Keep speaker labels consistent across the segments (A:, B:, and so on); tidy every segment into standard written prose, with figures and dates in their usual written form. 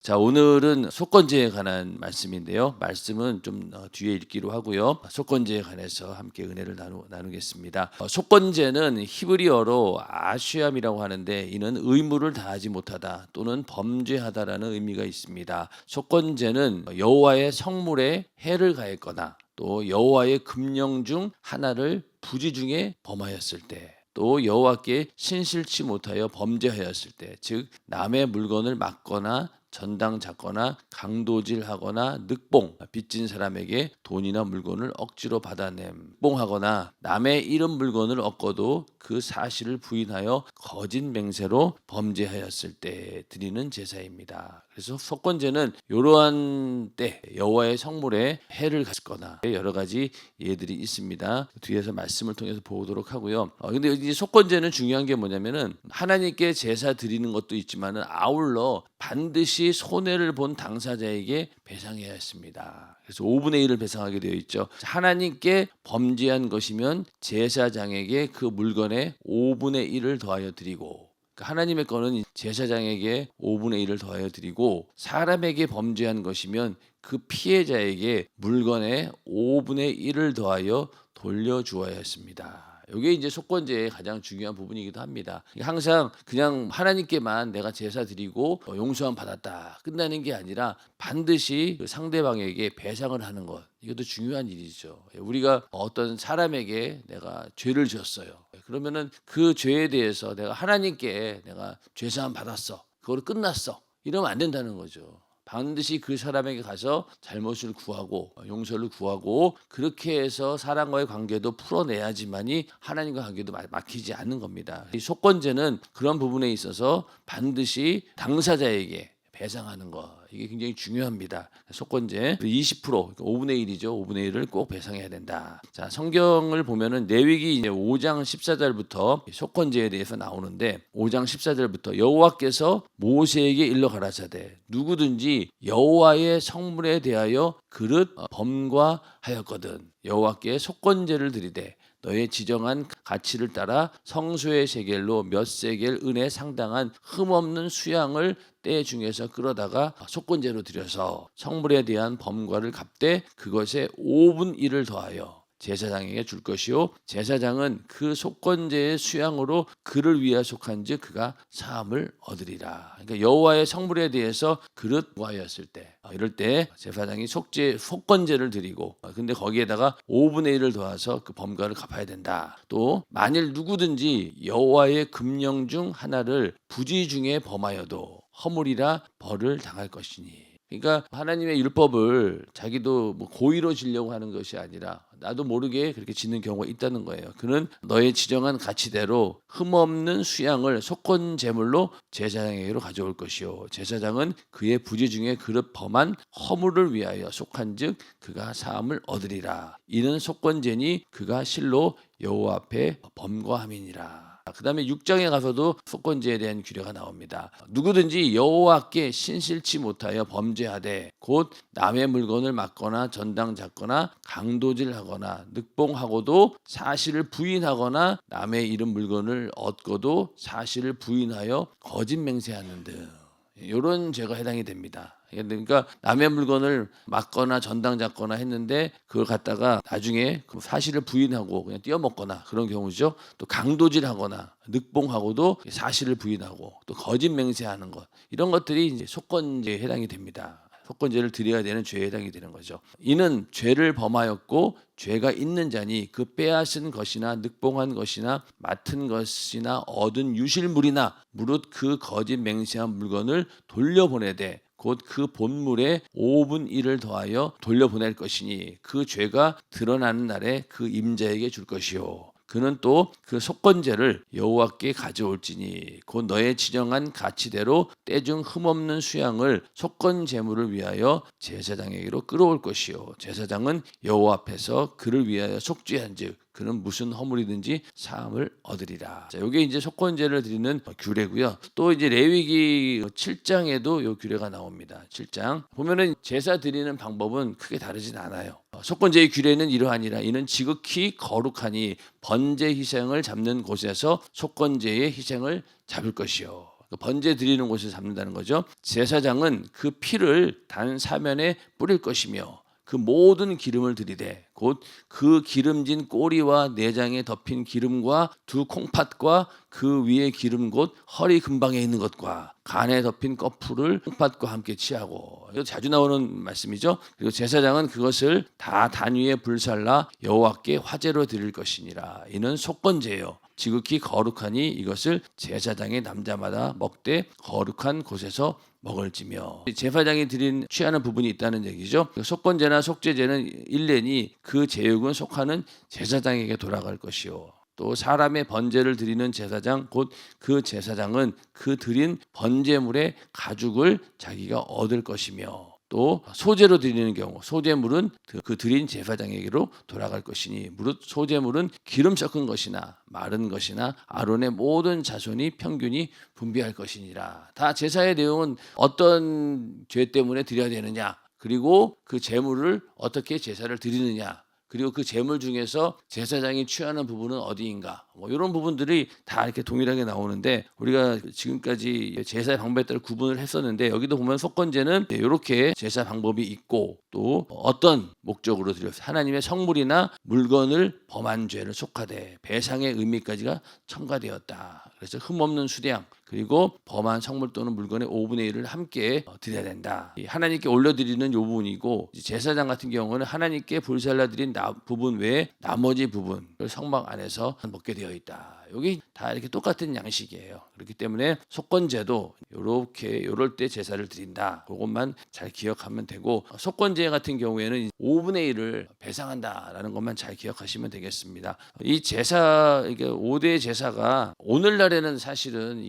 A: 자, 오늘은 속건제에 관한 말씀인데요. 말씀은 좀 뒤에 읽기로 하고요. 속건제에 관해서 함께 은혜를 나누겠습니다. 속건제는 히브리어로 아쉬함이라고 하는데 이는 의무를 다하지 못하다 또는 범죄하다라는 의미가 있습니다. 속건제는 여호와의 성물에 해를 가했거나 또 여호와의 금령 중 하나를 부지 중에 범하였을 때, 또 여호와께 신실치 못하여 범죄하였을 때, 즉 남의 물건을 막거나 전당 잡거나 강도질하거나 늑봉, 빚진 사람에게 돈이나 물건을 억지로 받아냄, 뽕하거나 남의 잃은 물건을 얻고도 그 사실을 부인하여 거짓 맹세로 범죄하였을 때 드리는 제사입니다. 그래서 속건제는 이러한 때 여호와의 성물에 해를 갔거나 여러 가지 예들이 있습니다. 뒤에서 말씀을 통해서 보도록 하고요. 근데 이 속건제는 중요한 게 뭐냐면은 하나님께 제사 드리는 것도 있지만은 아울러 반드시 손해를 본 당사자에게 배상해야 했습니다. 그래서 5분의 1을 배상하게 되어 있죠. 하나님께 범죄한 것이면 제사장에게 그 물건의 5분의 1을 더하여 드리고, 하나님의 거는 제사장에게 5분의 1을 더하여 드리고, 사람에게 범죄한 것이면 그 피해자에게 물건의 5분의 1을 더하여 돌려주어야 했습니다. 이게 이제 속건제의 가장 중요한 부분이기도 합니다. 항상 그냥 하나님께만 내가 제사 드리고 용서함 받았다 끝나는 게 아니라 반드시 그 상대방에게 배상을 하는 것, 이것도 중요한 일이죠. 우리가 어떤 사람에게 내가 죄를 지었어요. 그러면은 그 죄에 대해서 내가 하나님께 내가 죄사함 받았어, 그거로 끝났어, 이러면 안 된다는 거죠. 반드시 그 사람에게 가서 잘못을 구하고 용서를 구하고, 그렇게 해서 사람과의 관계도 풀어내야지만이 하나님과 관계도 막히지 않는 겁니다. 이 속건제는 그런 부분에 있어서 반드시 당사자에게 배상하는 것, 이게 굉장히 중요합니다. 속건제 20%, 5분의 1이죠. 5분의 1을 꼭 배상해야 된다. 자, 성경을 보면은 레위기 이제 5장 14절부터 속건제에 대해서 나오는데, 5장 14절부터 여호와께서 모세에게 일러 가라사대 누구든지 여호와의 성물에 대하여 그릇 범과하였거든 여호와께 속건제를 드리되 너의 지정한 가치를 따라 성소의 세겔로 몇 세겔 은에 상당한 흠없는 수양을 때 중에서 끌어다가 속건제로 드려서 성물에 대한 범과를 갚되 그것에 5분 1을 더하여 제사장에게 줄 것이요 제사장은 그 속건제의 수양으로 그를 위하여 속한즉 그가 사함을 얻으리라. 그러니까 여호와의 성물에 대해서 그릇 구하였을 때, 이럴 때 제사장이 속건제를 드리고, 근데 거기에다가 5분의 1을 더해서 그 범과를 갚아야 된다. 또 만일 누구든지 여호와의 금령 중 하나를 부지 중에 범하여도 허물이라 벌을 당할 것이니. 그러니까 하나님의 율법을 자기도 뭐 고의로 지려고 하는 것이 아니라 나도 모르게 그렇게 짓는 경우가 있다는 거예요. 그는 너의 지정한 가치대로 흠없는 수양을 속건 제물로 제사장에게로 가져올 것이요 제사장은 그의 부지 중에 그릇 범한 허물을 위하여 속한즉 그가 사함을 얻으리라. 이는 속건제니 그가 실로 여호와 앞에 범과함이니라. 그 다음에 6장에 가서도 속건제에 대한 규례가 나옵니다. 누구든지 여호와께 신실치 못하여 범죄하되 곧 남의 물건을 막거나 전당 잡거나 강도질하거나 늑봉하고도 사실을 부인하거나 남의 잃은 물건을 얻고도 사실을 부인하여 거짓 맹세하는 등 이런 죄가 해당이 됩니다. 그러니까 남의 물건을 막거나 전당 잡거나 했는데 그걸 갖다가 나중에 그 사실을 부인하고 그냥 띄어먹거나 그런 경우죠. 또 강도질하거나 늑봉하고도 사실을 부인하고 또 거짓 맹세하는 것, 이런 것들이 이제 속건제에 해당이 됩니다. 속건제를 드려야 되는 죄에 해당이 되는 거죠. 이는 죄를 범하였고 죄가 있는 자니 그 빼앗은 것이나 늑봉한 것이나 맡은 것이나 얻은 유실물이나 무릇 그 거짓 맹세한 물건을 돌려보내되 곧 그 본물에 5분 1을 더하여 돌려보낼 것이니 그 죄가 드러나는 날에 그 임자에게 줄 것이요 그는 또 그 속건제를 여호와께 가져올지니 곧 너의 지정한 가치대로 때중 흠없는 수양을 속건 제물을 위하여 제사장에게로 끌어올 것이요 제사장은 여호와 앞에서 그를 위하여 속죄한즉 그는 무슨 허물이든지 사함을 얻으리라. 자, 이게 이제 속건제를 드리는 규례고요. 또 이제 레위기 7장에도 이 규례가 나옵니다. 7장 보면은 제사 드리는 방법은 크게 다르진 않아요. 속건제의 규례는 이러하니라. 이는 지극히 거룩하니 번제 희생을 잡는 곳에서 속건제의 희생을 잡을 것이요. 번제 드리는 곳에서 잡는다는 거죠. 제사장은 그 피를 단 사면에 뿌릴 것이며 그 모든 기름을 들이되 곧 그 기름진 꼬리와 내장에 덮인 기름과 두 콩팥과 그 위에 기름 곧 허리 근방에 있는 것과 간에 덮인 꺼풀을 콩팥과 함께 취하고, 이거 자주 나오는 말씀이죠. 그리고 제사장은 그것을 다 단 위에 불살라 여호와께 화제로 드릴 것이니라. 이는 속건제요 지극히 거룩하니 이것을 제사장의 남자마다 먹되 거룩한 곳에서 먹을지며. 제사장이 드린 취하는 부분이 있다는 얘기죠. 속건제나 속죄제는 1년이 그 제육은 속하는 제사장에게 돌아갈 것이요. 또 사람의 번제를 드리는 제사장 곧 그 제사장은 그 드린 번제물의 가죽을 자기가 얻을 것이며, 또 소제로 드리는 경우 소제물은 그 드린 제사장에게로 돌아갈 것이니 무릇 소제물은 기름 섞은 것이나 마른 것이나 아론의 모든 자손이 평균이 분비할 것이니라. 다 제사의 내용은 어떤 죄 때문에 드려야 되느냐, 그리고 그 제물을 어떻게 제사를 드리느냐, 그리고 그 제물 중에서 제사장이 취하는 부분은 어디인가, 이런 부분들이 다 이렇게 동일하게 나오는데, 우리가 지금까지 제사의 방법에 따라 구분을 했었는데, 여기도 보면 속건제는 이렇게 제사 방법이 있고, 또 어떤 목적으로 드렸어요. 하나님의 성물이나 물건을 범한 죄를 속하되 배상의 의미까지가 첨가되었다. 그래서 흠없는 수량, 그리고 범한 성물 또는 물건의 5분의 1을 함께 드려야 된다. 하나님께 올려드리는 요 부분이고, 제사장 같은 경우는 하나님께 불살라드린 부분 외에 나머지 부분을 성막 안에서 먹게 되어 있다. 여기 다 이렇게 똑같은 양식이에요. 그렇기 때문에 속건제도 이렇게 이럴 때 제사를 드린다. 그것만 잘 기억하면 되고, 속건제 같은 경우에는 5분의 1을 배상한다라는 것만 잘 기억하시면 되겠습니다. 이 제사, 이게 5대 제사가 오늘날에는 사실은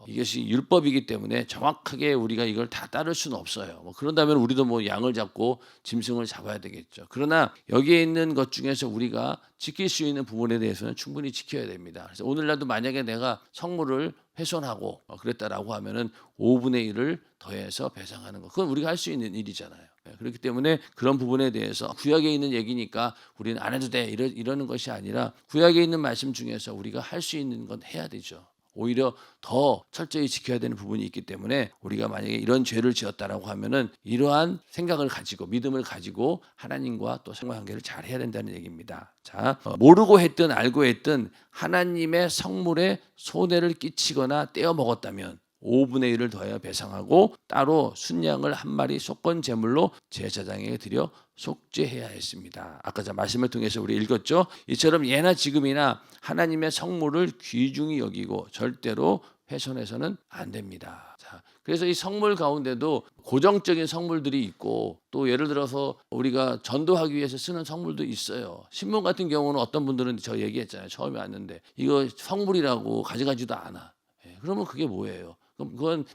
A: 이것이 율법이기 때문에 정확하게 우리가 이걸 다 따를 수는 없어요. 그런다면 우리도 양을 잡고 짐승을 잡아야 되겠죠. 그러나 여기에 있는 것 중에서 우리가 지킬 수 있는 부분에 대해서는 충분히 지켜야 됩니다. 그래서 오늘날도 만약에 내가 성물을 훼손하고 그랬다라고 하면은 5분의 1을 더해서 배상하는 것, 그건 우리가 할 수 있는 일이잖아요. 그렇기 때문에 그런 부분에 대해서 구약에 있는 얘기니까 우리는 안 해도 돼 이러는 것이 아니라, 구약에 있는 말씀 중에서 우리가 할 수 있는 건 해야 되죠. 오히려 더 철저히 지켜야 되는 부분이 있기 때문에, 우리가 만약에 이런 죄를 지었다라고 하면은 이러한 생각을 가지고 믿음을 가지고 하나님과 또 상관관계를 잘 해야 된다는 얘기입니다. 자, 모르고 했든 알고 했든 하나님의 성물에 손해를 끼치거나 떼어 먹었다면 5분의 1을 더하여 배상하고 따로 순양을 한 마리 속건 제물로 제사장에게 드려 속죄해야 했습니다. 아까 저 말씀을 통해서 우리 읽었죠. 이처럼 예나 지금이나 하나님의 성물을 귀중히 여기고 절대로 훼손해서는 안 됩니다. 자, 그래서 이 성물 가운데도 고정적인 성물들이 있고, 또 예를 들어서 우리가 전도하기 위해서 쓰는 성물도 있어요. 신문 같은 경우는 어떤 분들은 저 얘기했잖아요. 처음에 왔는데 이거 성물이라고 가져가지도 않아. 그러면 그게 뭐예요? 그건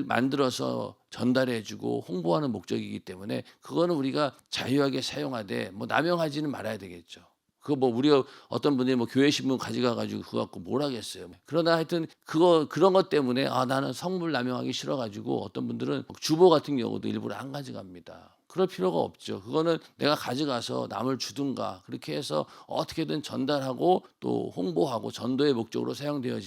A: 만들어서 전달해주고 홍보하는 목적이기 때문에 그거는 우리가 자유하게 사용하되 남용하지는 말아야 되겠죠. 그거 우리가 어떤 분들이 교회 신문 가져가가지고 그거 갖고 뭘 하겠어요. 그러나 하여튼 그런 것 때문에 나는 성물 남용하기 싫어가지고 어떤 분들은 주보 같은 경우도 일부러 안 가져갑니다. 그럴 필요가 없죠. 그거는 내가 가져가서 남을 주든가 그렇게 해서 어떻게든 전달하고 또 홍보하고 전도의 목적으로 사용되어야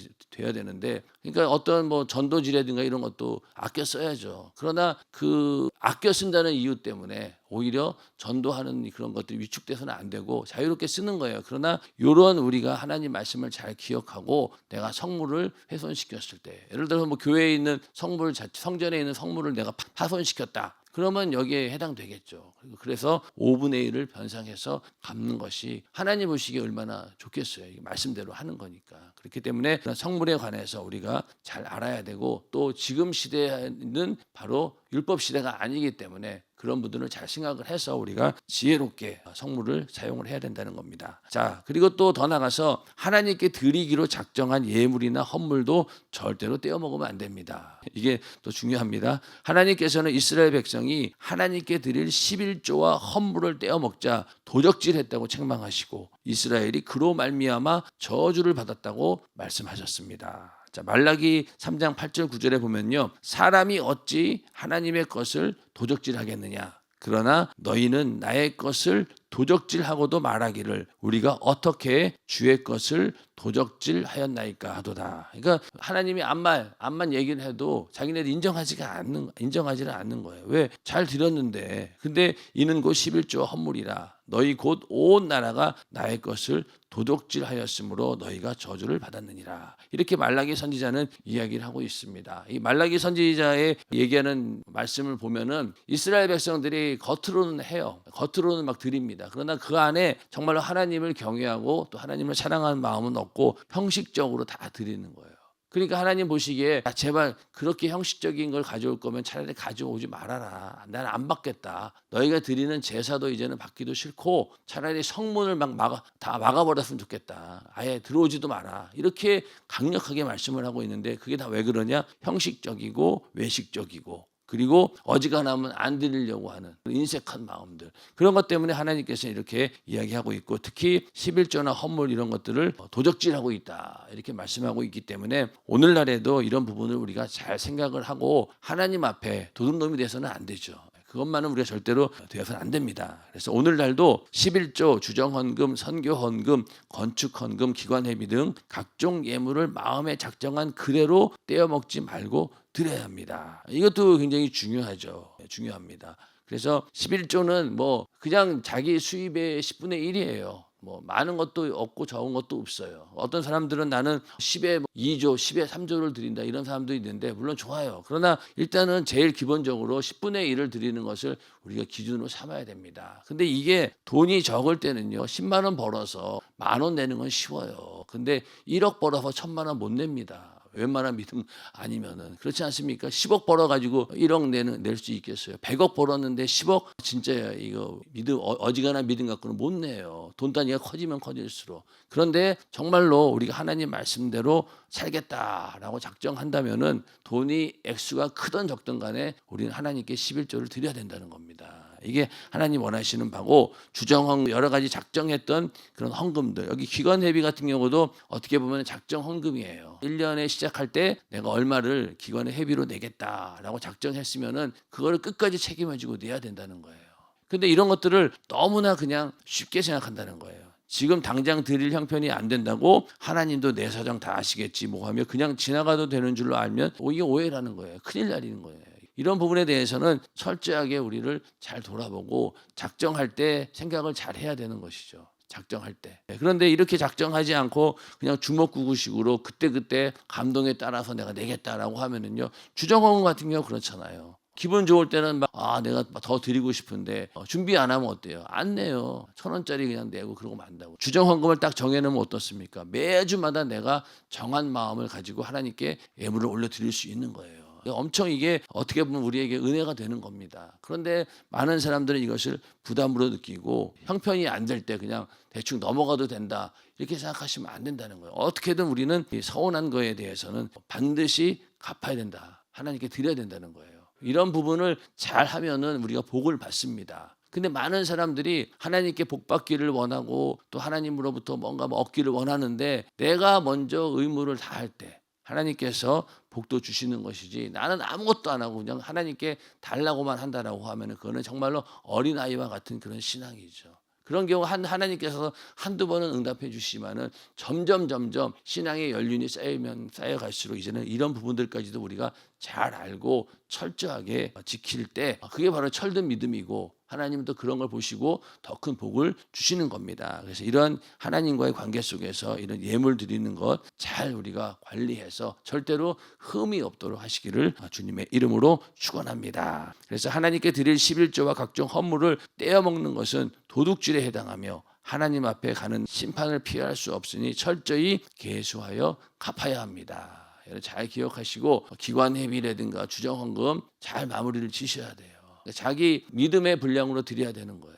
A: 되는데, 그러니까 어떤 전도지라든가 이런 것도 아껴 써야죠. 그러나 그 아껴 쓴다는 이유 때문에 오히려 전도하는 그런 것들이 위축돼서는 안 되고 자유롭게 쓰는 거예요. 그러나 이런 우리가 하나님 말씀을 잘 기억하고 내가 성물을 훼손시켰을 때, 예를 들어서 교회에 있는 성전에 있는 성물을 내가 파손시켰다. 그러면 여기에 해당되겠죠. 그래서 5분의 1을 변상해서 갚는 것이 하나님 보시기에 얼마나 좋겠어요. 이게 말씀대로 하는 거니까. 그렇기 때문에 성물에 관해서 우리가 잘 알아야 되고, 또 지금 시대는 바로 율법 시대가 아니기 때문에 그런 부분을 잘 생각을 해서 우리가 지혜롭게 성물을 사용을 해야 된다는 겁니다. 자, 그리고 또 더 나가서 하나님께 드리기로 작정한 예물이나 헌물도 절대로 떼어 먹으면 안 됩니다. 이게 또 중요합니다. 하나님께서는 이스라엘 백성이 하나님께 드릴 11조와 헌물을 떼어 먹자 도적질했다고 책망하시고, 이스라엘이 그로 말미암아 저주를 받았다고 말씀하셨습니다. 자, 말라기 3장 8절 9절에 보면요, 사람이 어찌 하나님의 것을 도적질하겠느냐, 그러나 너희는 나의 것을 도적질하고도 말하기를 우리가 어떻게 주의 것을 도적질하였나이까 하도다. 그러니까 하나님이 암만 얘기를 해도 자기네들 인정하지는 않는 거예요. 왜? 잘 드렸는데. 근데 이는 곧 11조 헌물이라. 너희 곧 온 나라가 나의 것을 도둑질하였으므로 너희가 저주를 받았느니라. 이렇게 말라기 선지자는 이야기를 하고 있습니다. 이 말라기 선지자의 얘기하는 말씀을 보면은 이스라엘 백성들이 겉으로는 해요. 겉으로는 막 드립니다. 그러나 그 안에 정말로 하나님을 경외하고 또 하나님을 사랑하는 마음은 없고 형식적으로 다 드리는 거예요. 그러니까 하나님 보시기에 제발 그렇게 형식적인 걸 가져올 거면 차라리 가져오지 말아라. 나는 안 받겠다. 너희가 드리는 제사도 이제는 받기도 싫고 차라리 성문을 다 막아버렸으면 좋겠다. 아예 들어오지도 마라. 이렇게 강력하게 말씀을 하고 있는데 그게 다 왜 그러냐? 형식적이고 외식적이고 그리고 어지간하면 안 드리려고 하는 인색한 마음들. 그런 것 때문에 하나님께서 이렇게 이야기하고 있고 특히 11조나 헌물 이런 것들을 도적질하고 있다. 이렇게 말씀하고 있기 때문에 오늘날에도 이런 부분을 우리가 잘 생각을 하고 하나님 앞에 도둑놈이 돼서는 안 되죠. 그것만은 우리가 절대로 되어서는 안 됩니다. 그래서 오늘날도 11조, 주정헌금, 선교헌금, 건축헌금, 기관회비 등 각종 예물을 마음에 작정한 그대로 떼어먹지 말고 드려야 합니다. 이것도 굉장히 중요합니다. 그래서 11조는 뭐 그냥 자기 수입의 10분의 1이에요. 뭐 많은 것도 없고 적은 것도 없어요. 어떤 사람들은 나는 10에 2조, 10에 3조를 드린다 이런 사람도 있는데 물론 좋아요. 그러나 일단은 제일 기본적으로 10분의 1을 드리는 것을 우리가 기준으로 삼아야 됩니다. 근데 이게 돈이 적을 때는요. 10만 원 벌어서 1,000원 내는 건 쉬워요. 근데 1억 벌어서 1,000만 원 못 냅니다. 웬만한 믿음 아니면은 그렇지 않습니까? 10억 벌어가지고 1억 낼 수 있겠어요? 100억 벌었는데 10억 진짜 이거 어지간한 믿음 갖고는 못 내요. 돈 단위가 커지면 커질수록. 그런데 정말로 우리가 하나님 말씀대로 살겠다라고 작정한다면은 돈이 액수가 크든 적든 간에 우리는 하나님께 11조를 드려야 된다는 겁니다. 이게 하나님 원하시는 바고 주정헌금 여러 가지 작정했던 그런 헌금들 여기 기관회비 같은 경우도 어떻게 보면 작정 헌금이에요. 1년에 시작할 때 내가 얼마를 기관의 회비로 내겠다라고 작정했으면은 그거를 끝까지 책임져주고 내야 된다는 거예요. 근데 이런 것들을 너무나 그냥 쉽게 생각한다는 거예요. 지금 당장 드릴 형편이 안 된다고 하나님도 내 사정 다 아시겠지 뭐 하며 그냥 지나가도 되는 줄로 알면 이게 오해라는 거예요. 큰일 나리는 거예요. 이런 부분에 대해서는 철저하게 우리를 잘 돌아보고 작정할 때 생각을 잘 해야 되는 것이죠. 작정할 때. 그런데 이렇게 작정하지 않고 그냥 주먹구구식으로 그때그때 감동에 따라서 내가 내겠다라고 하면은요. 주정헌금 같은 경우 그렇잖아요. 기분 좋을 때는 내가 더 드리고 싶은데 준비 안 하면 어때요? 안 내요. 1,000원짜리 그냥 내고 그러고 만다고. 주정헌금을 딱 정해놓으면 어떻습니까? 매주마다 내가 정한 마음을 가지고 하나님께 예물을 올려드릴 수 있는 거예요. 엄청 이게 어떻게 보면 우리에게 은혜가 되는 겁니다. 그런데 많은 사람들은 이것을 부담으로 느끼고 형편이 안 될 때 그냥 대충 넘어가도 된다 이렇게 생각하시면 안 된다는 거예요. 어떻게든 우리는 이 서운한 거에 대해서는 반드시 갚아야 된다. 하나님께 드려야 된다는 거예요. 이런 부분을 잘 하면은 우리가 복을 받습니다. 근데 많은 사람들이 하나님께 복 받기를 원하고 또 하나님으로부터 뭔가 얻기를 원하는데 내가 먼저 의무를 다할 때 하나님께서 복도 주시는 것이지 나는 아무것도 안 하고 그냥 하나님께 달라고만 한다라고 하면 그거는 정말로 어린아이와 같은 그런 신앙이죠. 그런 경우 하나님께서 한두 번은 응답해 주시지만은 점점 신앙의 연륜이 쌓여갈수록 이제는 이런 부분들까지도 우리가 잘 알고 철저하게 지킬 때 그게 바로 철든 믿음이고 하나님도 그런 걸 보시고 더 큰 복을 주시는 겁니다. 그래서 이런 하나님과의 관계 속에서 이런 예물 드리는 것 잘 우리가 관리해서 절대로 흠이 없도록 하시기를 주님의 이름으로 축원합니다. 그래서 하나님께 드릴 11조와 각종 헌물을 떼어먹는 것은 도둑질에 해당하며 하나님 앞에 가는 심판을 피할 수 없으니 철저히 계수하여 갚아야 합니다. 잘 기억하시고 기관회비라든가 주정헌금 잘 마무리를 지셔야 돼요. 자기 믿음의 분량으로 드려야 되는 거예요.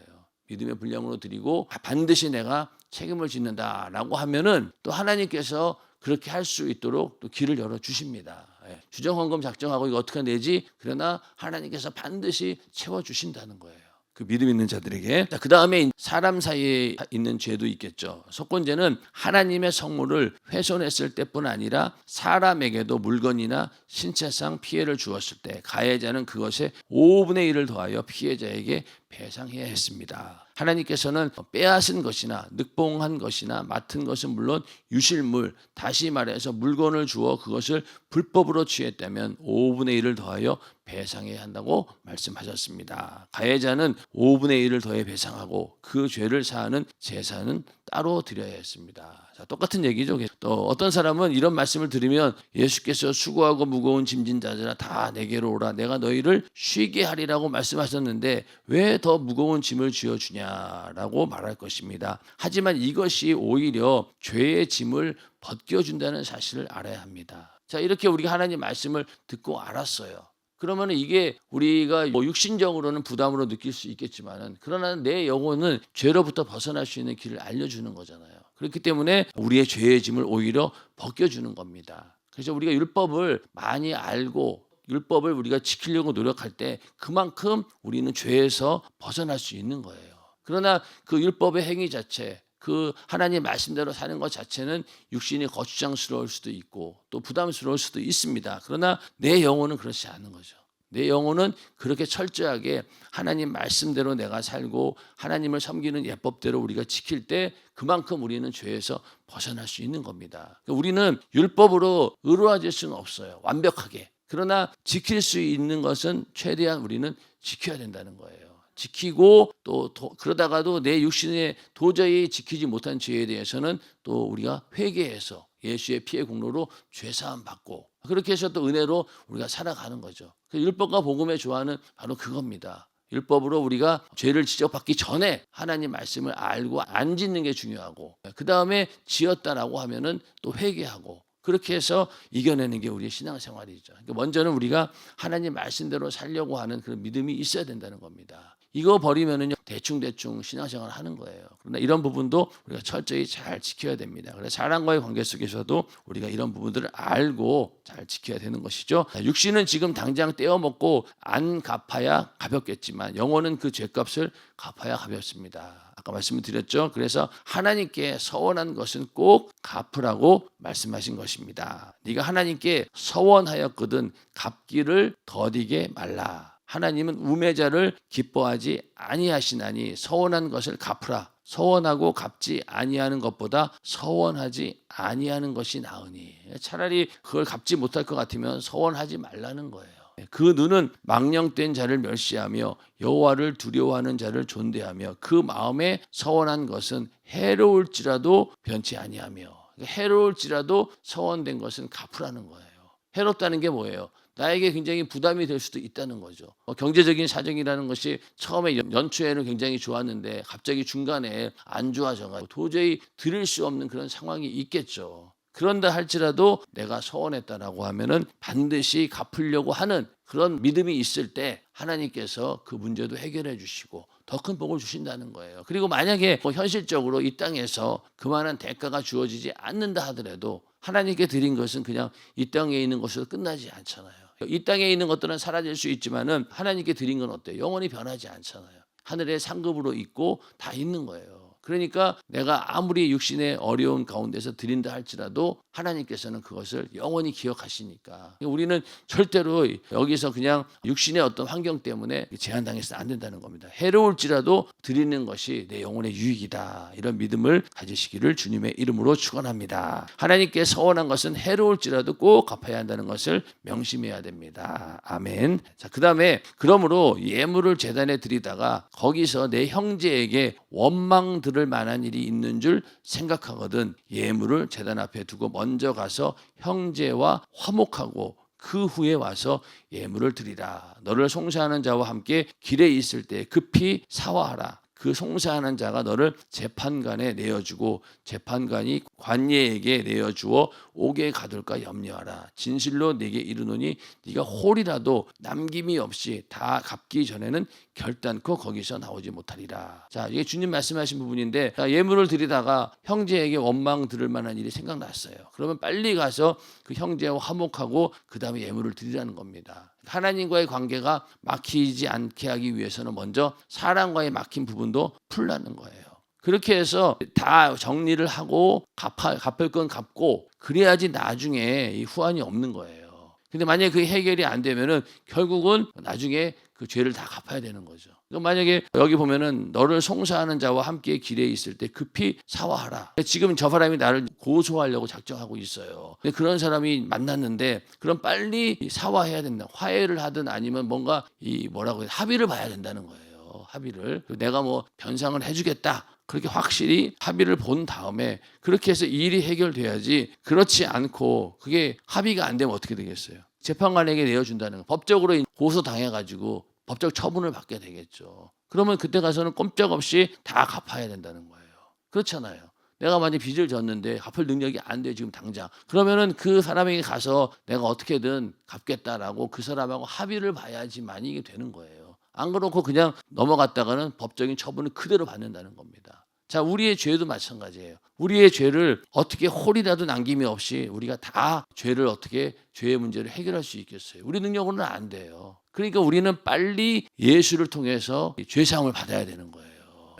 A: 믿음의 분량으로 드리고 반드시 내가 책임을 짓는다라고 하면은 또 하나님께서 그렇게 할 수 있도록 또 길을 열어 주십니다. 주정헌금 작정하고 이거 어떻게 내지? 그러나 하나님께서 반드시 채워 주신다는 거예요. 그 믿음 있는 자들에게. 그 다음에 사람 사이에 있는 죄도 있겠죠. 속건죄는 하나님의 성물을 훼손했을 때뿐 아니라 사람에게도 물건이나 신체상 피해를 주었을 때 가해자는 그것의 5분의 1을 더하여 피해자에게 배상해야 했습니다. 하나님께서는 빼앗은 것이나 늑봉한 것이나 맡은 것은 물론 유실물, 다시 말해서 물건을 주어 그것을 불법으로 취했다면 5분의 1을 더하여 배상해야 한다고 말씀하셨습니다. 가해자는 5분의 1을 더해 배상하고 그 죄를 사하는 제사는 따로 드려야 했습니다. 자, 똑같은 얘기죠. 또 어떤 사람은 이런 말씀을 들으면 예수께서 수고하고 무거운 짐진 자들아 다 내게로 오라 내가 너희를 쉬게 하리라고 말씀하셨는데 왜 더 무거운 짐을 쥐어주냐라고 말할 것입니다. 하지만 이것이 오히려 죄의 짐을 벗겨준다는 사실을 알아야 합니다. 자, 이렇게 우리가 하나님 말씀을 듣고 알았어요. 그러면 이게 우리가 육신적으로는 부담으로 느낄 수 있겠지만은 그러나 내 영혼은 죄로부터 벗어날 수 있는 길을 알려주는 거잖아요. 그렇기 때문에 우리의 죄의 짐을 오히려 벗겨주는 겁니다. 그래서 우리가 율법을 많이 알고 율법을 우리가 지키려고 노력할 때 그만큼 우리는 죄에서 벗어날 수 있는 거예요. 그러나 그 율법의 행위 자체, 그 하나님 말씀대로 사는 것 자체는 육신이 거추장스러울 수도 있고 또 부담스러울 수도 있습니다. 그러나 내 영혼은 그렇지 않은 거죠. 내 영혼은 그렇게 철저하게 하나님 말씀대로 내가 살고 하나님을 섬기는 예법대로 우리가 지킬 때 그만큼 우리는 죄에서 벗어날 수 있는 겁니다. 우리는 율법으로 의로워질 수는 없어요. 완벽하게. 그러나 지킬 수 있는 것은 최대한 우리는 지켜야 된다는 거예요. 지키고 또 그러다가도 내 육신에 도저히 지키지 못한 죄에 대해서는 또 우리가 회개해서 예수의 피의 공로로 죄사함 받고 그렇게 해서 또 은혜로 우리가 살아가는 거죠. 율법과 복음의 조화는 바로 그겁니다. 율법으로 우리가 죄를 지적받기 전에 하나님 말씀을 알고 안 짓는 게 중요하고 그 다음에 지었다라고 하면은 또 회개하고 그렇게 해서 이겨내는 게 우리의 신앙생활이죠. 그러니까 먼저는 우리가 하나님 말씀대로 살려고 하는 그런 믿음이 있어야 된다는 겁니다. 이거 버리면은요 대충 신앙생활을 하는 거예요. 그러나 이런 부분도 우리가 철저히 잘 지켜야 됩니다. 그래서 사람과의 관계 속에서도 우리가 이런 부분들을 알고 잘 지켜야 되는 것이죠. 육신은 지금 당장 떼어먹고 안 갚아야 가볍겠지만 영혼은 그 죄값을 갚아야 가볍습니다. 아까 말씀을 드렸죠. 그래서 하나님께 서원한 것은 꼭 갚으라고 말씀하신 것입니다. 네가 하나님께 서원하였거든 갚기를 더디게 말라. 하나님은 우매자를 기뻐하지 아니하시나니 서원한 것을 갚으라. 서원하고 갚지 아니하는 것보다 서원하지 아니하는 것이 나으니 차라리 그걸 갚지 못할 것 같으면 서원하지 말라는 거예요. 그 눈은 망령된 자를 멸시하며 여호와를 두려워하는 자를 존대하며 그 마음에 서원한 것은 해로울지라도 변치 아니하며 해로울지라도 서원된 것은 갚으라는 거예요. 해롭다는 게 뭐예요? 나에게 굉장히 부담이 될 수도 있다는 거죠. 경제적인 사정이라는 것이 처음에 연초에는 굉장히 좋았는데 갑자기 중간에 안 좋아져가지고 도저히 드릴 수 없는 그런 상황이 있겠죠. 그런다 할지라도 내가 서원했다라고 하면은 반드시 갚으려고 하는 그런 믿음이 있을 때 하나님께서 그 문제도 해결해 주시고 더 큰 복을 주신다는 거예요. 그리고 만약에 현실적으로 이 땅에서 그만한 대가가 주어지지 않는다 하더라도 하나님께 드린 것은 그냥 이 땅에 있는 것으로 끝나지 않잖아요. 이 땅에 있는 것들은 사라질 수 있지만은 하나님께 드린 건 어때요? 영원히 변하지 않잖아요. 하늘의 상급으로 있고 다 있는 거예요. 그러니까 내가 아무리 육신의 어려운 가운데서 드린다 할지라도 하나님께서는 그것을 영원히 기억하시니까 우리는 절대로 여기서 그냥 육신의 어떤 환경 때문에 제한당해서는 안 된다는 겁니다. 해로울지라도 드리는 것이 내 영혼의 유익이다. 이런 믿음을 가지시기를 주님의 이름으로 축원합니다. 하나님께 서원한 것은 해로울지라도 꼭 갚아야 한다는 것을 명심해야 됩니다. 아멘. 자, 그다음에 그러므로 예물을 제단에 드리다가 거기서 내 형제에게 원망 들을 만한 일이 있는 줄 생각하거든 예물을 제단 앞에 두고 먼저 가서 형제와 화목하고 그 후에 와서 예물을 드리라. 너를 송사하는 자와 함께 길에 있을 때 급히 사화하라. 그 송사하는 자가 너를 재판관에 내어주고 재판관이 관예에게 내어주어 옥에 가둘까 염려하라. 진실로 네게 이르노니 네가 홀이라도 남김이 없이 다 갚기 전에는 결단코 거기서 나오지 못하리라. 자, 이게 주님 말씀하신 부분인데 예물을 드리다가 형제에게 원망 들을 만한 일이 생각났어요. 그러면 빨리 가서 그 형제와 화목하고 그 다음에 예물을 드리라는 겁니다. 하나님과의 관계가 막히지 않게 하기 위해서는 먼저 사람과의 막힌 부분도 풀라는 거예요. 그렇게 해서 다 정리를 하고 갚을 건 갚고 그래야지 나중에 이 후환이 없는 거예요. 근데 만약에 그 해결이 안 되면은 결국은 나중에 그 죄를 다 갚아야 되는 거죠. 만약에 여기 보면은 너를 송사하는 자와 함께 길에 있을 때 급히 사화하라. 지금 저 사람이 나를 고소하려고 작정하고 있어요. 근데 그런 사람이 만났는데 그럼 빨리 사화해야 된다. 화해를 하든 아니면 뭔가 뭐라고 해야 합의를 봐야 된다는 거예요. 합의를. 내가 뭐 변상을 해주겠다. 그렇게 확실히 합의를 본 다음에 그렇게 해서 일이 해결돼야지, 그렇지 않고 그게 합의가 안 되면 어떻게 되겠어요? 재판관에게 내어준다는 거. 법적으로 고소당해가지고 법적 처분을 받게 되겠죠. 그러면 그때 가서는 꼼짝없이 다 갚아야 된다는 거예요. 그렇잖아요. 내가 만약 빚을 졌는데 갚을 능력이 안 돼, 지금 당장. 그러면은 그 사람에게 가서 내가 어떻게든 갚겠다라고 그 사람하고 합의를 봐야지만 이게 되는 거예요. 안 그렇고 그냥 넘어갔다가는 법적인 처분을 그대로 받는다는 겁니다. 자, 우리의 죄도 마찬가지예요. 우리의 죄를 어떻게 홀이라도 남김이 없이 우리가 다 죄를 어떻게 죄의 문제를 해결할 수 있겠어요? 우리 능력으로는 안 돼요. 그러니까 우리는 빨리 예수를 통해서 죄사함을 받아야 되는 거예요.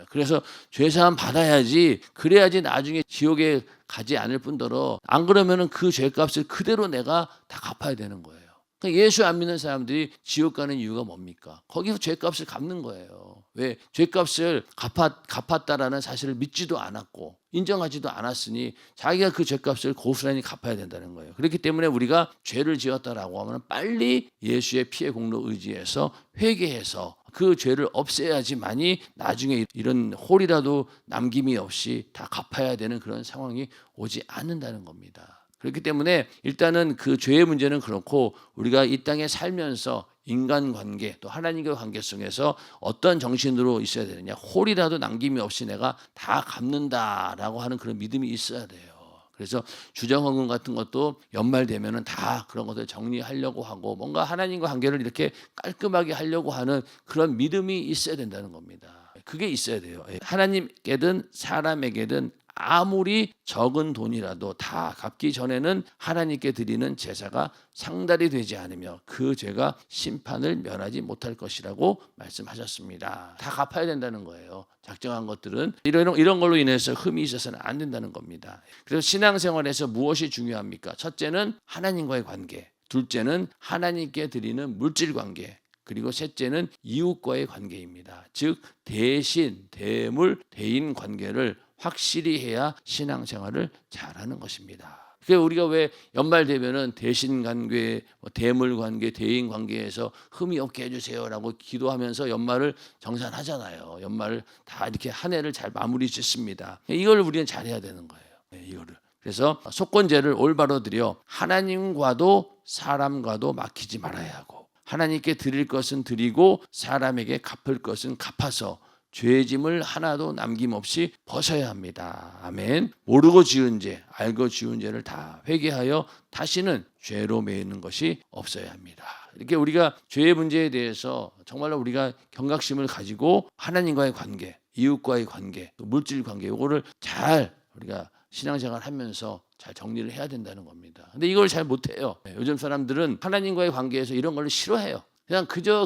A: 그래서 죄사함 받아야지, 그래야지 나중에 지옥에 가지 않을 뿐더러, 안 그러면은 그 죄값을 그대로 내가 다 갚아야 되는 거예요. 그러니까 예수 안 믿는 사람들이 지옥 가는 이유가 뭡니까? 거기서 죄값을 갚는 거예요. 왜? 죄값을 갚았다라는 사실을 믿지도 않았고 인정하지도 않았으니 자기가 그 죄값을 고스란히 갚아야 된다는 거예요. 그렇기 때문에 우리가 죄를 지었다라고 하면 빨리 예수의 피의 공로 의지해서 회개해서 그 죄를 없애야지만이 나중에 이런 홀이라도 남김이 없이 다 갚아야 되는 그런 상황이 오지 않는다는 겁니다. 그렇기 때문에 일단은 그 죄의 문제는 그렇고, 우리가 이 땅에 살면서 인간관계 또 하나님과의 관계성에서 어떤 정신으로 있어야 되느냐, 홀이라도 남김이 없이 내가 다 갚는다라고 하는 그런 믿음이 있어야 돼요. 그래서 주정헌금 같은 것도 연말 되면은 다 그런 것들 정리하려고 하고 뭔가 하나님과 관계를 이렇게 깔끔하게 하려고 하는 그런 믿음이 있어야 된다는 겁니다. 그게 있어야 돼요. 하나님께든 사람에게든 아무리 적은 돈이라도 다 갚기 전에는 하나님께 드리는 제사가 상달이 되지 않으며 그 죄가 심판을 면하지 못할 것이라고 말씀하셨습니다. 다 갚아야 된다는 거예요. 작정한 것들은 이런 걸로 인해서 흠이 있어서는 안 된다는 겁니다. 그래서 신앙생활에서 무엇이 중요합니까? 첫째는 하나님과의 관계, 둘째는 하나님께 드리는 물질 관계, 그리고 셋째는 이웃과의 관계입니다. 즉 대신, 대물, 대인 관계를 확실히 해야 신앙생활을 잘하는 것입니다. 그래서 우리가 왜 연말 되면은 대신 관계, 대물 관계, 대인 관계에서 흠이 없게 해주세요라고 기도하면서 연말을 정산하잖아요. 연말을 다 이렇게 한 해를 잘 마무리 짓습니다. 이걸 우리는 잘해야 되는 거예요. 이거를. 그래서 속건제를 올바로 드려 하나님과도 사람과도 막히지 말아야 하고, 하나님께 드릴 것은 드리고 사람에게 갚을 것은 갚아서 죄짐을 하나도 남김없이 벗어야 합니다. 아멘. 모르고 지은 죄, 알고 지은 죄를 다 회개하여 다시는 죄로 매이는 것이 없어야 합니다. 이렇게 우리가 죄의 문제에 대해서 정말로 우리가 경각심을 가지고 하나님과의 관계, 이웃과의 관계, 또 물질 관계, 이거를 잘 우리가 신앙생활 하면서 잘 정리를 해야 된다는 겁니다. 근데 이걸 잘 못해요. 요즘 사람들은 하나님과의 관계에서 이런 걸 싫어해요.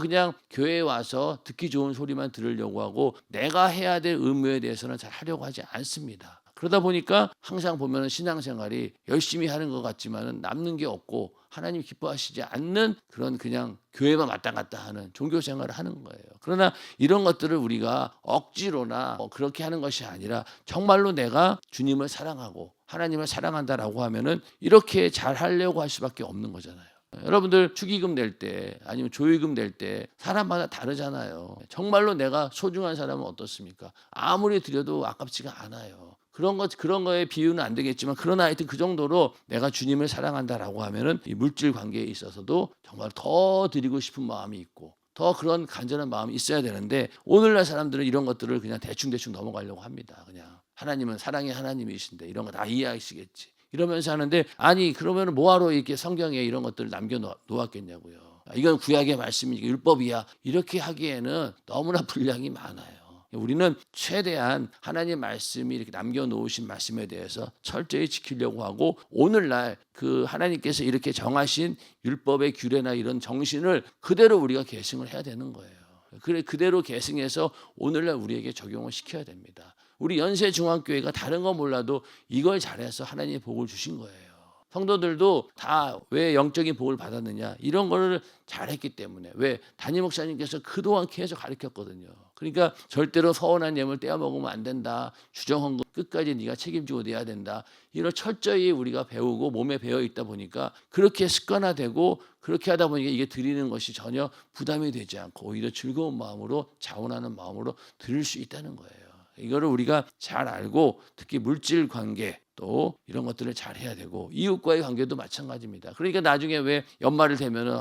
A: 그냥 교회에 와서 듣기 좋은 소리만 들으려고 하고 내가 해야 될 의무에 대해서는 잘 하려고 하지 않습니다. 그러다 보니까 항상 보면 신앙생활이 열심히 하는 것 같지만 남는 게 없고 하나님 기뻐하시지 않는 그런 그냥 교회만 왔다 갔다 하는 종교생활을 하는 거예요. 그러나 이런 것들을 우리가 억지로나 그렇게 하는 것이 아니라 정말로 내가 주님을 사랑하고 하나님을 사랑한다라고 하면은 이렇게 잘 하려고 할 수밖에 없는 거잖아요. 여러분들 축의금 낼 때 아니면 조의금 낼 때 사람마다 다르잖아요. 정말로 내가 소중한 사람은 어떻습니까? 아무리 드려도 아깝지가 않아요. 그런 거에 비유는 안 되겠지만, 그러나 하여튼 그 정도로 내가 주님을 사랑한다라고 하면은 이 물질 관계에 있어서도 정말 더 드리고 싶은 마음이 있고 더 그런 간절한 마음이 있어야 되는데, 오늘날 사람들은 이런 것들을 그냥 대충 넘어가려고 합니다. 그냥 하나님은 사랑의 하나님이신데 이런 거 다 이해하시겠지 이러면서 하는데, 아니 그러면 뭐하러 이렇게 성경에 이런 것들을 남겨 놓았겠냐고요. 이건 구약의 말씀이니까 율법이야, 이렇게 하기에는 너무나 분량이 많아요. 우리는 최대한 하나님 말씀이 이렇게 남겨놓으신 말씀에 대해서 철저히 지키려고 하고, 오늘날 그 하나님께서 이렇게 정하신 율법의 규례나 이런 정신을 그대로 우리가 계승을 해야 되는 거예요. 그대로 계승해서 오늘날 우리에게 적용을 시켜야 됩니다. 우리 연세중앙교회가 다른 거 몰라도 이걸 잘해서 하나님의 복을 주신 거예요. 성도들도 다 왜 영적인 복을 받았느냐 이런 거를 잘했기 때문에 왜 담임 목사님께서 그동안 계속 가르쳤거든요. 그러니까 절대로 서운한 예물 떼어 먹으면 안 된다. 주정헌금 끝까지 네가 책임지고 내야 된다. 이런 철저히 우리가 배우고 몸에 배어 있다 보니까 그렇게 습관화되고 그렇게 하다 보니까 이게 드리는 것이 전혀 부담이 되지 않고 오히려 즐거운 마음으로 자원하는 마음으로 드릴 수 있다는 거예요. 이거를 우리가 잘 알고 특히 물질 관계 또 이런 것들을 잘 해야 되고 이웃과의 관계도 마찬가지입니다. 그러니까 나중에 왜 연말을 되면은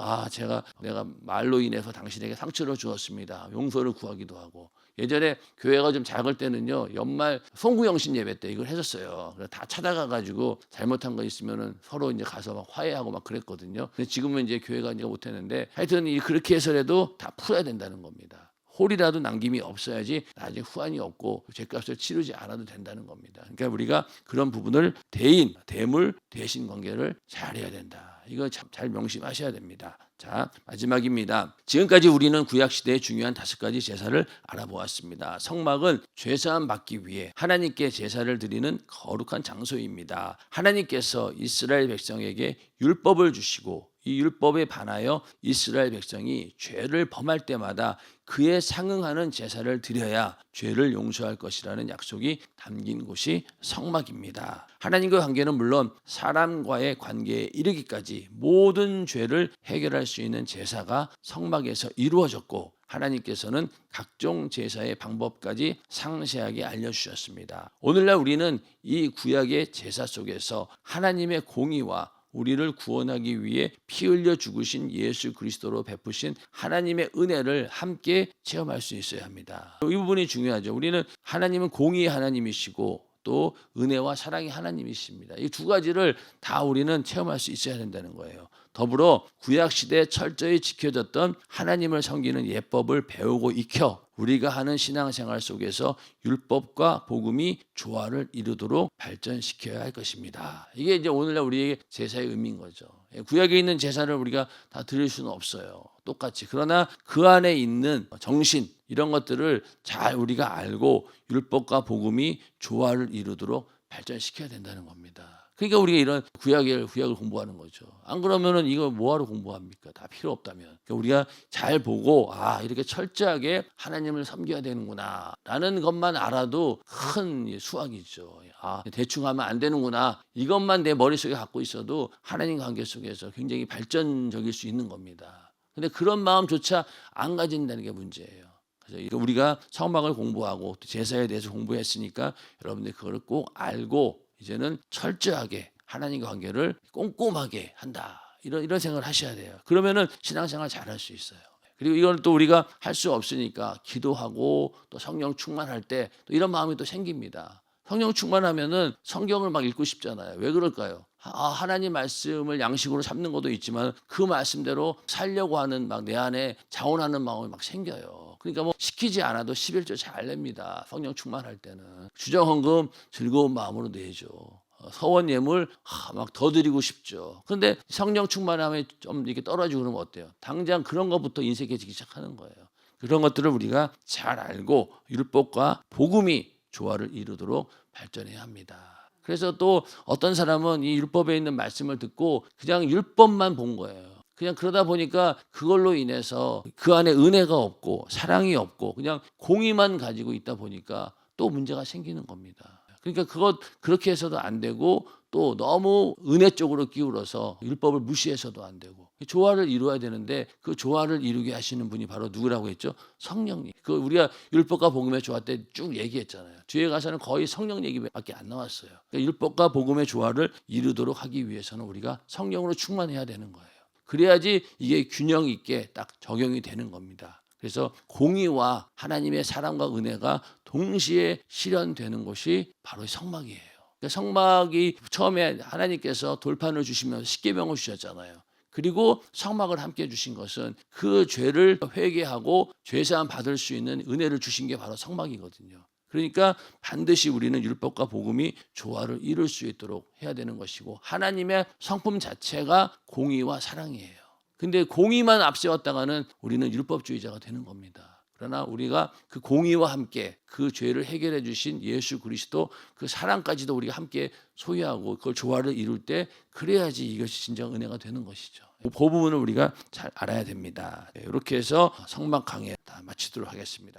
A: 내가 말로 인해서 당신에게 상처를 주었습니다. 용서를 구하기도 하고 예전에 교회가 좀 작을 때는요 연말 송구영신 예배 때 이걸 했었어요. 다 찾아가 가지고 잘못한 거 있으면은 서로 이제 가서 막 화해하고 막 그랬거든요. 근데 지금은 이제 교회가 이제 못 했는데 하여튼 그렇게 해서라도 다 풀어야 된다는 겁니다. 홀이라도 남김이 없어야지 나중에 후환이 없고 죄값을 치르지 않아도 된다는 겁니다. 그러니까 우리가 그런 부분을 대인, 대물, 대신 관계를 잘해야 된다. 이거 참 잘 명심하셔야 됩니다. 자, 마지막입니다. 지금까지 우리는 구약시대의 중요한 5가지 제사를 알아보았습니다. 성막은 죄사함 받기 위해 하나님께 제사를 드리는 거룩한 장소입니다. 하나님께서 이스라엘 백성에게 율법을 주시고 이 율법에 반하여 이스라엘 백성이 죄를 범할 때마다 그에 상응하는 제사를 드려야 죄를 용서할 것이라는 약속이 담긴 곳이 성막입니다. 하나님과 관계는 물론 사람과의 관계에 이르기까지 모든 죄를 해결할 수 있는 제사가 성막에서 이루어졌고 하나님께서는 각종 제사의 방법까지 상세하게 알려주셨습니다. 오늘날 우리는 이 구약의 제사 속에서 하나님의 공의와 우리를 구원하기 위해 피 흘려 죽으신 예수 그리스도로 베푸신 하나님의 은혜를 함께 체험할 수 있어야 합니다. 이 부분이 중요하죠. 우리는 하나님은 공의의 하나님이시고 또 은혜와 사랑의 하나님이십니다. 이 2가지를 다 우리는 체험할 수 있어야 된다는 거예요. 더불어 구약시대에 철저히 지켜졌던 하나님을 섬기는 예법을 배우고 익혀 우리가 하는 신앙생활 속에서 율법과 복음이 조화를 이루도록 발전시켜야 할 것입니다. 이게 이제 오늘날 우리에게 제사의 의미인 거죠. 구약에 있는 제사를 우리가 다 드릴 수는 없어요. 똑같이. 그러나 그 안에 있는 정신 이런 것들을 잘 우리가 알고 율법과 복음이 조화를 이루도록 발전시켜야 된다는 겁니다. 그러니까 우리가 이런 구약을 공부하는 거죠. 안 그러면은 이거 뭐하러 공부합니까? 다 필요 없다면. 그러니까 우리가 잘 보고 이렇게 철저하게 하나님을 섬겨야 되는구나 라는 것만 알아도 큰 수확이죠. 대충 하면 안 되는구나. 이것만 내 머릿속에 갖고 있어도 하나님 관계 속에서 굉장히 발전적일 수 있는 겁니다. 근데 그런 마음조차 안 가진다는 게 문제예요. 그래서 우리가 성막을 공부하고 또 제사에 대해서 공부했으니까 여러분들 그거를 꼭 알고 이제는 철저하게 하나님과 관계를 꼼꼼하게 한다. 이런 생각을 하셔야 돼요. 그러면은 신앙생활 잘할 수 있어요. 그리고 이걸 또 우리가 할 수 없으니까 기도하고 또 성령 충만할 때 또 이런 마음이 또 생깁니다. 성령 충만하면은 성경을 막 읽고 싶잖아요. 왜 그럴까요? 하나님 말씀을 양식으로 삼는 것도 있지만 그 말씀대로 살려고 하는 막 내 안에 자원하는 마음이 막 생겨요. 그러니까 뭐 시키지 않아도 11조 잘 냅니다. 성령 충만할 때는. 주정헌금 즐거운 마음으로 내죠. 서원 예물 막 더 드리고 싶죠. 그런데 성령 충만하면 좀 이렇게 떨어지고 그러면 어때요? 당장 그런 것부터 인색해지기 시작하는 거예요. 그런 것들을 우리가 잘 알고 율법과 복음이 조화를 이루도록 발전해야 합니다. 그래서 또 어떤 사람은 이 율법에 있는 말씀을 듣고 그냥 율법만 본 거예요. 그냥 그러다 보니까 그걸로 인해서 그 안에 은혜가 없고 사랑이 없고 그냥 공의만 가지고 있다 보니까 또 문제가 생기는 겁니다. 그러니까 그렇게 해서도 안 되고 또 너무 은혜 쪽으로 기울어서 율법을 무시해서도 안 되고 조화를 이루어야 되는데 그 조화를 이루게 하시는 분이 바로 누구라고 했죠? 성령님. 우리가 율법과 복음의 조화 때 쭉 얘기했잖아요. 뒤에 가서는 거의 성령 얘기밖에 안 나왔어요. 그러니까 율법과 복음의 조화를 이루도록 하기 위해서는 우리가 성령으로 충만해야 되는 거예요. 그래야지 이게 균형 있게 딱 적용이 되는 겁니다. 그래서 공의와 하나님의 사랑과 은혜가 동시에 실현되는 것이 바로 성막이에요. 그러니까 성막이 처음에 하나님께서 돌판을 주시면서 십계명을 주셨잖아요. 그리고 성막을 함께 주신 것은 그 죄를 회개하고 죄사함 받을 수 있는 은혜를 주신 게 바로 성막이거든요. 그러니까 반드시 우리는 율법과 복음이 조화를 이룰 수 있도록 해야 되는 것이고 하나님의 성품 자체가 공의와 사랑이에요. 근데 공의만 앞세웠다가는 우리는 율법주의자가 되는 겁니다. 그러나 우리가 그 공의와 함께 그 죄를 해결해 주신 예수 그리스도 그 사랑까지도 우리가 함께 소유하고 그걸 조화를 이룰 때 그래야지 이것이 진정 은혜가 되는 것이죠. 그 부분을 우리가 잘 알아야 됩니다. 이렇게 해서 성막 강해 다 마치도록 하겠습니다.